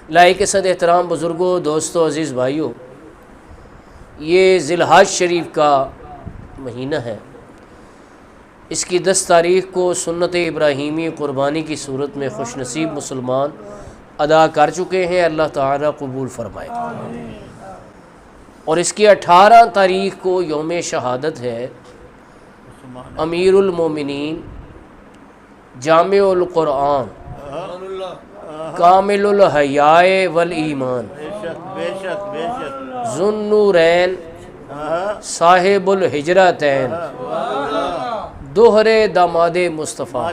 لائق صد احترام بزرگوں، دوستوں، عزیز بھائیوں، یہ ذی الحج شریف کا مہینہ ہے۔ اس کی 10 تاریخ کو سنت ابراہیمی قربانی کی صورت میں خوش نصیب مسلمان ادا کر چکے ہیں، اللہ تعالیٰ قبول فرمائے۔ اور اس کی 18 تاریخ کو یوم شہادت ہے۔ امیر المومنین، جامع القرآن، کامل الحیاء والایمان، ذو النورین، صاحب الحجرتین، دوہرے داماد مصطفیٰ،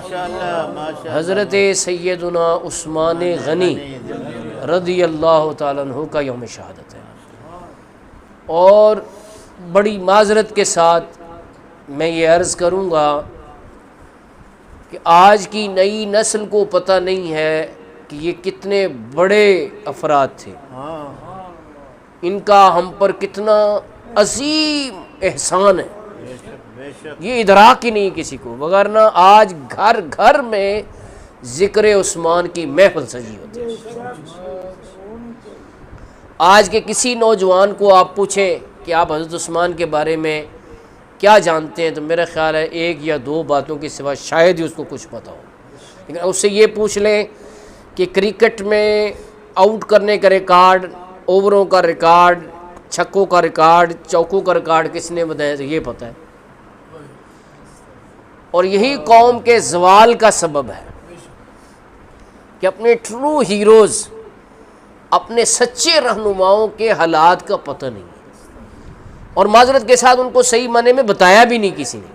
حضرت سیدنا عثمان غنی رضی اللہ تعالیٰ عنہ کا یوم شہادت ہے۔ اور بڑی معذرت کے ساتھ میں یہ عرض کروں گا کہ آج کی نئی نسل کو پتہ نہیں ہے کہ یہ کتنے بڑے افراد تھے، ان کا ہم پر کتنا عظیم احسان ہے، یہ ادراک ہی نہیں کسی کو، وگرنہ آج گھر گھر میں ذکر عثمان کی محفل سجی ہوتی ہے۔ آج کے کسی نوجوان کو آپ پوچھیں کہ آپ حضرت عثمان کے بارے میں کیا جانتے ہیں، تو میرا خیال ہے 1 یا 2 باتوں کے سوا شاید ہی اس کو کچھ پتہ ہو۔ لیکن اس سے یہ پوچھ لیں کہ کرکٹ میں آؤٹ کرنے کا ریکارڈ، اووروں کا ریکارڈ، چھکوں کا ریکارڈ، چوکوں کا ریکارڈ کس نے بتایا، تو یہ پتہ ہے۔ اور یہی قوم کے زوال کا سبب ہے کہ اپنے ٹرو ہیروز، اپنے سچے رہنماؤں کے حالات کا پتہ نہیں ہے، اور معذرت کے ساتھ ان کو صحیح معنی میں بتایا بھی نہیں کسی نے۔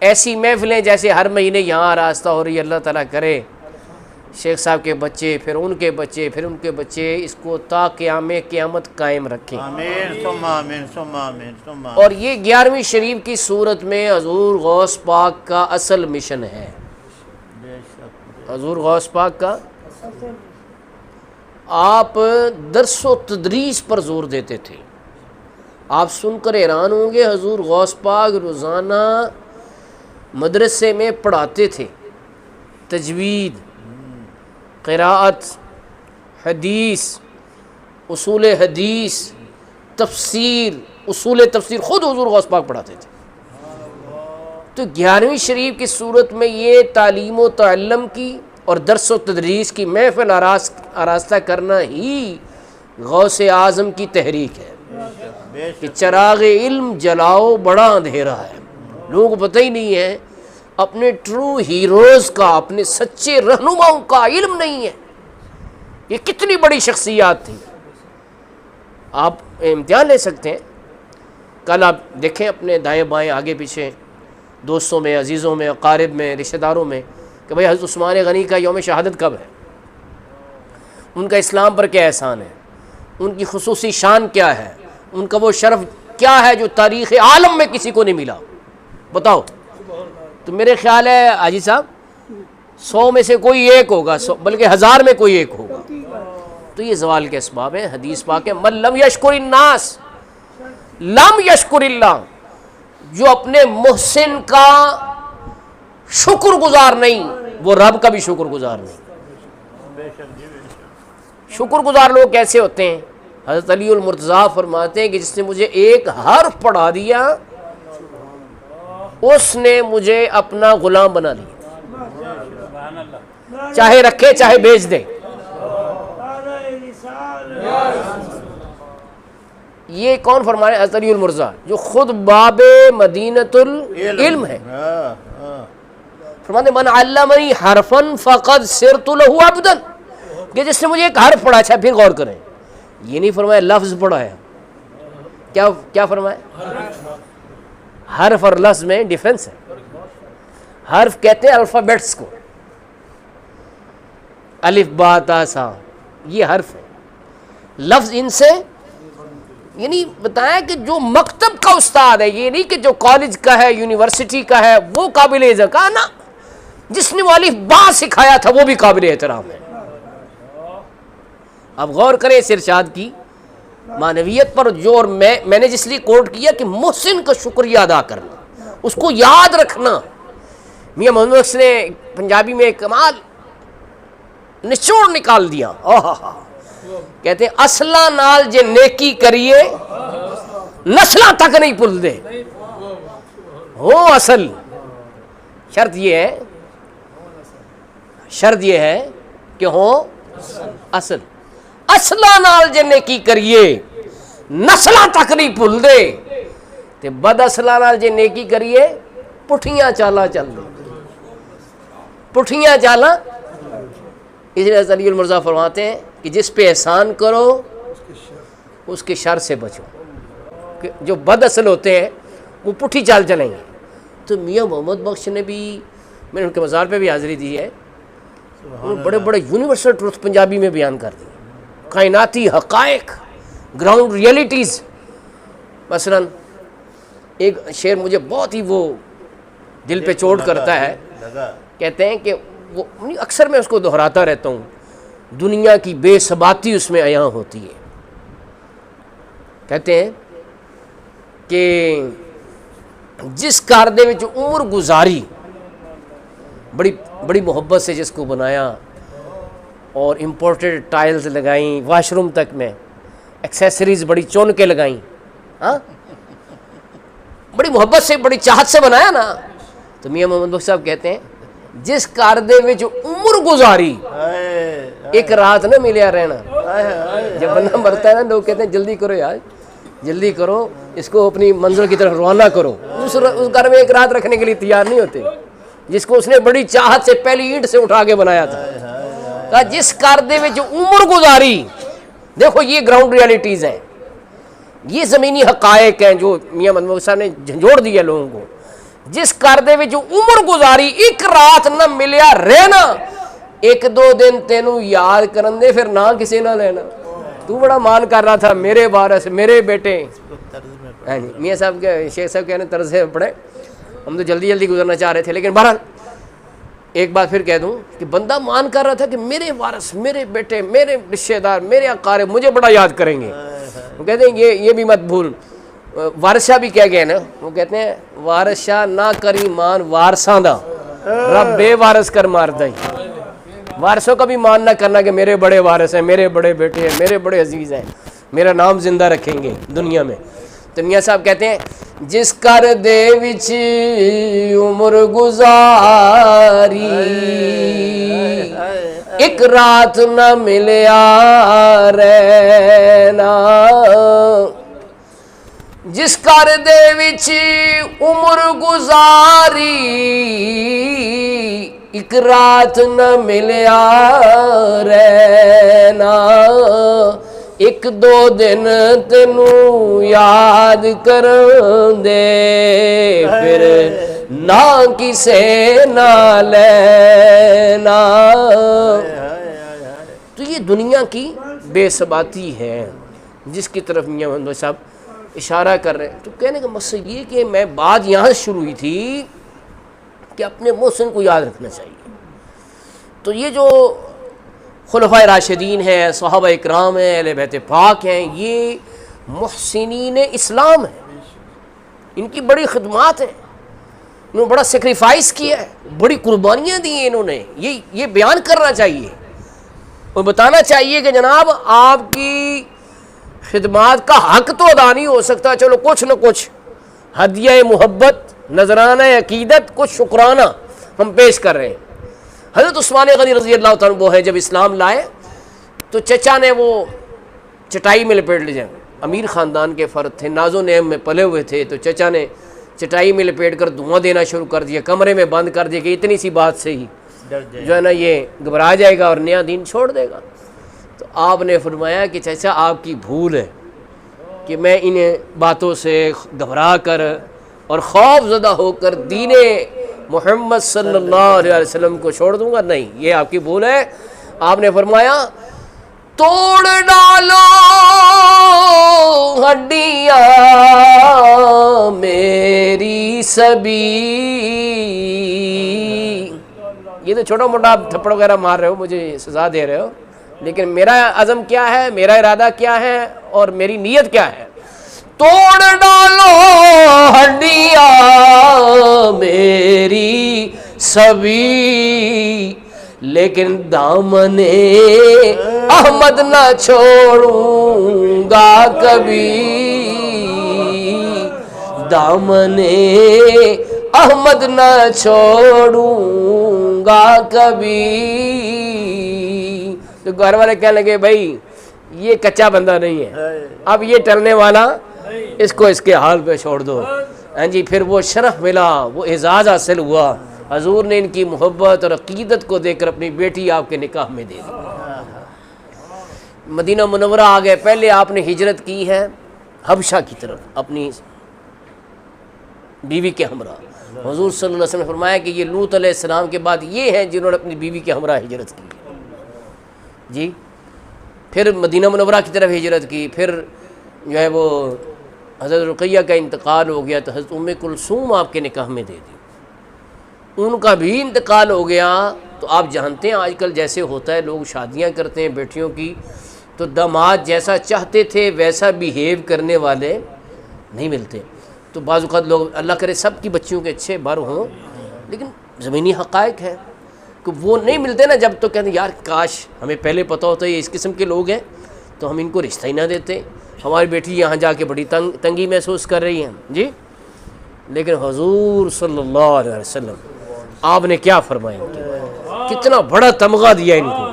ایسی محفلیں جیسے ہر مہینے یہاں راستہ ہو رہی ہے، اللہ تعالیٰ کرے شیخ صاحب کے بچے، پھر ان کے بچے، پھر ان کے بچے اس کو تا قیامت قائم رکھیں، آمین ثم آمین ثم آمین ثم آمین۔ اور یہ 11ویں شریف کی صورت میں حضور غوث پاک کا اصل مشن ہے۔ حضور غوث پاک کا آپ درس و تدریس پر زور دیتے تھے۔ آپ سن کر حیران ہوں گے، حضور غوث پاک روزانہ مدرسے میں پڑھاتے تھے، تجوید، قراءت، حدیث، اصول حدیث، تفسیر، اصول تفسیر خود حضور غوث پاک پڑھاتے تھے۔ تو 11ویں شریف کی صورت میں یہ تعلیم و تعلم کی اور درس و تدریس کی محفل آراستہ کرنا ہی غوث اعظم کی تحریک ہے کہ چراغ علم جلاؤ، بڑا اندھیرا ہے۔ لوگوں کو پتہ ہی نہیں ہے، اپنے ٹرو ہیروز کا، اپنے سچے رہنماؤں کا علم نہیں ہے۔ یہ کتنی بڑی شخصیات تھی، آپ امتحان لے سکتے ہیں۔ کل آپ دیکھیں اپنے دائیں بائیں، آگے پیچھے، دوستوں میں، عزیزوں میں، اقارب میں، رشتہ داروں میں، کہ بھئی حضرت عثمان غنی کا یوم شہادت کب ہے، ان کا اسلام پر کیا احسان ہے، ان کی خصوصی شان کیا ہے، ان کا وہ شرف کیا ہے جو تاریخ عالم میں کسی کو نہیں ملا، بتاؤ۔ تو میرے خیال ہے حاجی صاحب 100 میں سے کوئی ایک ہوگا، بلکہ 1000 میں کوئی ایک ہوگا۔ تو یہ زوال کے اسباب ہیں۔ حدیث پاک ہے من لم یشکر الناس لم یشکر اللہ، جو اپنے محسن کا شکر گزار نہیں، وہ رب کا بھی شکر گزار نہیں۔ شکر گزار لوگ کیسے ہوتے ہیں؟ حضرت علی المرتضیٰ فرماتے ہیں کہ جس نے مجھے ایک حرف پڑھا دیا، اس نے مجھے اپنا غلام بنا لیا، چاہے رکھے چاہے بیچ دے۔ یہ کون فرما رہے ہیں؟ حضرت علی المرتضیٰ، جو خود باب مدینۃ العلم ہے۔ فرماتے من علمنی حرفا فقد صرت له عبدا، کہ جس نے مجھے ایک حرف پڑھا۔ اچھا پھر غور کریں، یہ نہیں فرمایا لفظ پڑھا ہے، کیا فرمایا؟ حرف اور لفظ میں ڈیفرنس ہے۔ حرف کہتے ہیں الفابیٹس کو، الف با تا سا، یہ حرف ہے۔ لفظ ان سے یعنی بتایا کہ جو مکتب کا استاد ہے، یہ نہیں کہ جو کالج کا ہے، یونیورسٹی کا ہے، وہ قابل عزت کا نا، جس نے وہ الف با سکھایا تھا وہ بھی قابل احترام ہے۔ اب غور کریں اس ارشاد کی معنویت پر، جو اور میں نے جس لیے کوٹ کیا کہ محسن کا شکریہ ادا کرنا، اس کو یاد رکھنا۔ میاں محمد بخش نے پنجابی میں ایک کمال نچوڑ نکال دیا. کہتے ہیں اصلاں نال جے نیکی کریے نسلاں تک نہیں بھول دے. ہو اصل. شرط یہ ہے کہ ہو اصل. اصلاں نال جے نیکی کریے نسلاں تک نہیں بھول دے تے بد اصلاں نال جے نیکی کریے پٹھیاں چالاں چل دے. پٹھیاں چالاں. اس لیے علی المرضیٰ فرماتے ہیں کہ جس پہ احسان کرو اس کے شر سے بچو. کہ جو بد اصل ہوتے ہیں وہ پٹھی چال چلیں گے. تو میاں محمد بخش نے بھی، میں نے ان کے مزار پہ بھی حاضری دی ہے، انہوں نے بڑے بڑے یونیورسل ٹروتھ پنجابی میں بیان کر دی، کائناتی حقائق، گراؤنڈ ریئلٹیز. مثلا ایک شعر مجھے بہت ہی وہ دل پہ چوٹ کرتا ہے. کہتے ہیں کہ وہ اکثر میں اس کو دہراتا رہتا ہوں، دنیا کی بے ثباتی اس میں عیاں ہوتی ہے. کہتے ہیں کہ جس کار دے وچ عمر گزاری، بڑی محبت سے جس کو بنایا اور امپورٹڈ ٹائلز لگائیں واش روم تک میں، ایکسیسریز بڑی چن کے لگائیں، ہاں بڑی محبت سے بڑی چاہت سے بنایا نا. تو میاں محمد بخش صاحب کہتے ہیں جس کار دے وچ عمر گزاری ایک رات نہ ملیا رہنا. جب بندہ مرتا ہے نا لوگ کہتے ہیں جلدی کرو یار، جلدی کرو، اس کو اپنی منزل کی طرف روانہ کرو. اس گھر میں ایک رات رکھنے کے لیے تیار نہیں ہوتے جس کو اس نے بڑی چاہت سے پہلی اینٹ سے اٹھا کے بنایا تھا. کہا جس کار دے وچ عمر گزاری، دیکھو یہ گراؤنڈ ریئلٹیز ہیں، یہ زمینی حقائق ہیں جو میاں محمد صاحب نے جھنجھوڑ دیا لوگوں کو. جس کار دے وچ عمر گزاری ایک رات نہ ملیا رہنا، ایک دو دن تینوں یاد کرن دے پھر نہ کسی نہ لینا. تو بڑا مان کر رہا تھا میرے وارث میرے بیٹے. میاں صاحب کے شیخ صاحب کہنے طرز سے پڑھے، ہم تو جلدی جلدی گزرنا چاہ رہے تھے، لیکن بہرحال ایک بات پھر کہہ دوں کہ بندہ مان کر رہا تھا کہ میرے وارث میرے بیٹے میرے رشتہ دار میرے اقارب مجھے بڑا یاد کریں گے. وہ کہتے ہیں یہ بھی مت بھول. وارثہ بھی کہہ گئے نا، وہ کہتے ہیں وارثہ نہ کری مان وارثاں دا، رب بے وارث کر مار دائی. وارثوں کا بھی مان نہ کرنا کہ میرے بڑے وارث ہیں، میرے بڑے بیٹے ہیں، میرے بڑے عزیز ہیں، میرا نام زندہ رکھیں گے دنیا میں. تو میاں صاحب کہتے ہیں جس کر دے وچ عمر گزاری ایک رات نہ ملیا رہنا. جس کر دے وچ عمر گزاری ایک رات نہ ملیا رہنا، ایک دو دن تینوں یاد کر دے پھر نہ کسے نہ لینا. تو یہ دنیا کی بے ثباتی ہے جس کی طرف میاں محمد صاحب اشارہ کر رہے ہیں. تو کہنے کا مقصد یہ کہ میں بات یہاں شروع ہوئی تھی کہ اپنے محسن کو یاد رکھنا چاہیے. تو یہ جو خلفائے راشدین ہیں، صحابہ اکرام ہیں، اہل بیت پاک ہیں، یہ محسنین اسلام ہیں. ان کی بڑی خدمات ہیں، انہوں نے بڑا سیکریفائس کیا ہے، بڑی قربانیاں دی ہیں انہوں نے. یہ بیان کرنا چاہیے اور بتانا چاہیے کہ جناب آپ کی خدمات کا حق تو ادا نہیں ہو سکتا، چلو کچھ نہ کچھ ہدیہ محبت، نذرانہ عقیدت، کچھ شکرانہ ہم پیش کر رہے ہیں. حضرت عثمان غنی رضی اللہ تعالیٰ عنہ ہے، جب اسلام لائے تو چچا نے وہ چٹائی میں لپیٹ لے جائیں. امیر خاندان کے فرد تھے، ناز و نعم میں پلے ہوئے تھے، تو چچا نے چٹائی میں لپیٹ کر دھواں دینا شروع کر دیا، کمرے میں بند کر دیا کہ اتنی سی بات سے ہی جو ہے نا یہ گھبرا جائے گا اور نیا دین چھوڑ دے گا. تو آپ نے فرمایا کہ چچا آپ کی بھول ہے کہ میں انہیں باتوں سے گھبرا کر اور خوف زدہ ہو کر دین محمد صلی اللہ علیہ وسلم کو چھوڑ دوں گا، نہیں، یہ آپ کی بھول ہے. آپ نے فرمایا توڑ ڈالو ہڈیاں میری سبھی. یہ تو چھوٹا موٹا آپ تھپڑ وغیرہ مار رہے ہو، مجھے سزا دے رہے ہو، لیکن میرا عزم کیا ہے، میرا ارادہ کیا ہے اور میری نیت کیا ہے. توڑ ڈالو ہڈیاں میری سبھی لیکن دامن احمد نہ چھوڑوں گا کبھی، دامن احمد نہ چھوڑوں گا کبھی۔ تو گھر والے کہنے لگے بھائی یہ کچا بندہ نہیں ہے، اب یہ ٹلنے والا، اس کو اس کے حال پہ چھوڑ دو۔ ہاں جی، پھر وہ شرف ملا، وہ اعزاز حاصل ہوا، حضور نے ان کی محبت اور عقیدت کو دیکھ کر اپنی بیٹی آپ کے نکاح میں دے دی۔ مدینہ منورہ آ گئے، پہلے آپ نے ہجرت کی ہے حبشہ کی طرف اپنی بیوی کے ہمراہ۔ حضور صلی اللہ علیہ وسلم نے فرمایا کہ یہ لوط علیہ السلام کے بعد یہ ہیں جنہوں نے اپنی بیوی کے ہمراہ ہجرت کی جی۔ پھر مدینہ منورہ کی طرف ہجرت کی، پھر جو ہے وہ حضرت رقیہ کا انتقال ہو گیا تو حضرت ام کلثوم آپ کے نکاح میں دے دی، ان کا بھی انتقال ہو گیا۔ تو آپ جانتے ہیں آج کل جیسے ہوتا ہے، لوگ شادیاں کرتے ہیں بیٹیوں کی، تو داماد جیسا چاہتے تھے ویسا بیہیو کرنے والے نہیں ملتے۔ تو بعض اوقات لوگ، اللہ کرے سب کی بچیوں کے اچھے بر ہوں، لیکن زمینی حقائق ہے کہ وہ نہیں ملتے نا، جب تو کہتے ہیں یار کاش ہمیں پہلے پتہ ہوتا ہے یہ اس قسم کے لوگ ہیں تو ہم ان کو رشتہ ہی نہ دیتے، ہماری بیٹی یہاں جا کے بڑی تنگی محسوس کر رہی ہیں جی۔ لیکن حضور صلی اللہ علیہ وسلم آپ نے کیا فرمایا، کتنا بڑا تمغہ دیا ان کو،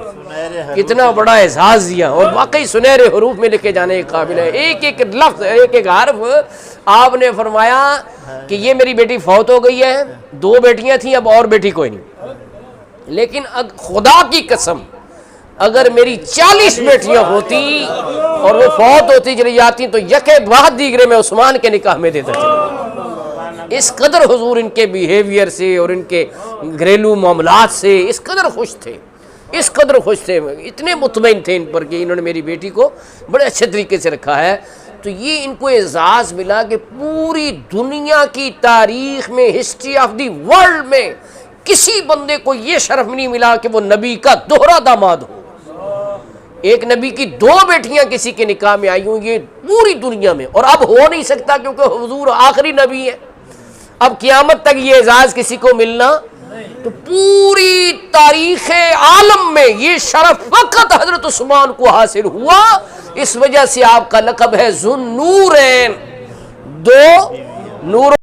کتنا بڑا اعزاز دیا، اور واقعی سنہرے حروف میں لکھے جانے کے قابل ہے۔ ایک ایک لفظ، ایک ایک حرف آپ نے فرمایا کہ یہ میری بیٹی فوت ہو گئی ہے، 2 بیٹیاں تھیں، اب اور بیٹی کوئی نہیں، لیکن خدا کی قسم اگر میری 40 بیٹیاں ہوتی اور وہ فوت ہوتی چلی جاتی تو یکے بعد دیگرے میں عثمان کے نکاح میں دیتا چلا۔ اس قدر حضور ان کے بیہیویئر سے اور ان کے گھریلو معاملات سے اس قدر خوش تھے، اس قدر خوش تھے، اتنے مطمئن تھے ان پر کہ انہوں نے میری بیٹی کو بڑے اچھے طریقے سے رکھا ہے۔ تو یہ ان کو اعزاز ملا کہ پوری دنیا کی تاریخ میں، ہسٹری آف دی ورلڈ میں کسی بندے کو یہ شرف نہیں ملا کہ وہ نبی کا دوہرا داماد ہو۔ ایک نبی کی 2 بیٹیاں کسی کے نکاح میں آئی ہوں، یہ پوری دنیا میں، اور اب ہو نہیں سکتا کیونکہ حضور آخری نبی ہے، اب قیامت تک یہ اعزاز کسی کو ملنا۔ تو پوری تاریخ عالم میں یہ شرف فقط حضرت عثمان کو حاصل ہوا، اس وجہ سے آپ کا لقب ہے ذو النورین، 2 نور